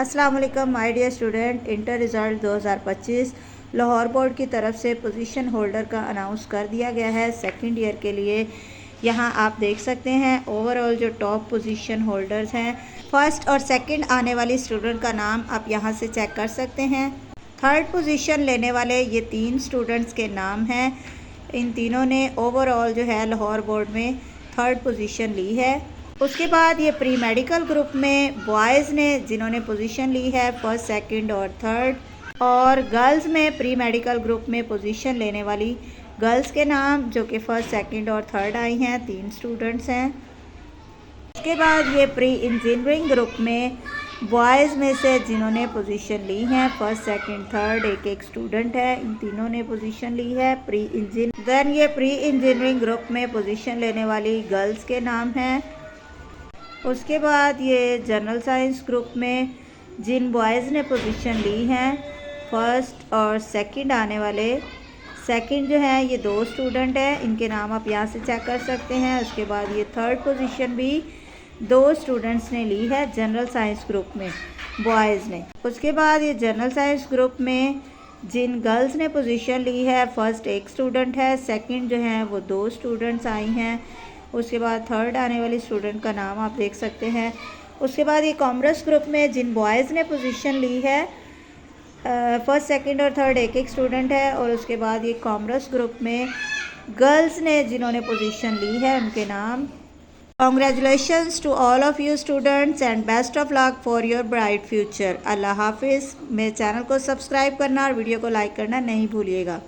अस्सलाम वालेकुम my dear student. Inter result 2025 Lahore board की तरफ से पोजीशन होल्डर का अनाउंस कर दिया गया है सेकंड ईयर के लिए। यहां आप देख सकते हैं ओवरऑल जो टॉप पोजीशन होल्डर्स हैं, फर्स्ट और सेकंड आने वाली स्टूडेंट का नाम आप यहां से चेक कर सकते हैं। थर्ड पोजीशन लेने वाले ये 3 स्टूडेंट्स के नाम हैं। इन तीनों ने ओवरऑल जो है लाहौर बोर्ड में थर्ड पोजीशन ली है। उसके बाद ये प्री मेडिकल ग्रुप में बॉयज़ ने जिन्होंने पोजीशन ली है फर्स्ट, सेकंड और थर्ड, और गर्ल्स में प्री मेडिकल ग्रुप में पोजीशन लेने वाली गर्ल्स के नाम जो कि फर्स्ट, सेकंड और थर्ड आई हैं, 3 स्टूडेंट्स हैं। उसके बाद ये प्री इंजीनियरिंग ग्रुप में बॉयज़ में से जिन्होंने पोजीशन ली हैं फर्स्ट, सेकंड, थर्ड, एक स्टूडेंट है, इन तीनों ने पोजीशन ली है प्री इंजीनियरिंग। देन ये प्री इंजीनियरिंग ग्रुप में पोजीशन लेने वाली गर्ल्स के नाम हैं। उसके बाद ये जनरल साइंस ग्रुप में जिन बॉयज़ ने पोजीशन ली हैं फर्स्ट और सेकंड आने वाले, सेकंड जो है ये 2 स्टूडेंट हैं, इनके नाम आप यहाँ से चेक कर सकते हैं। उसके बाद ये थर्ड पोजीशन भी 2 स्टूडेंट्स ने ली है जनरल साइंस ग्रुप में बॉयज़ ने। उसके बाद ये जनरल साइंस ग्रुप में जिन गर्ल्स ने पोजीशन ली है फर्स्ट 1 स्टूडेंट है, सेकंड जो है वो 2 स्टूडेंट्स आई हैं। उसके बाद थर्ड आने वाली स्टूडेंट का नाम आप देख सकते हैं। उसके बाद ये कॉमर्स ग्रुप में जिन बॉयज़ ने पोजीशन ली है फर्स्ट, सेकंड और थर्ड एक स्टूडेंट है। और उसके बाद ये कॉमर्स ग्रुप में गर्ल्स ने जिन्होंने पोजीशन ली है उनके नाम। Congratulations to all of you students and best of luck for your bright future. अल्लाह हाफिज़। मेरे चैनल को सब्सक्राइब करना और वीडियो को लाइक करना नहीं भूलिएगा।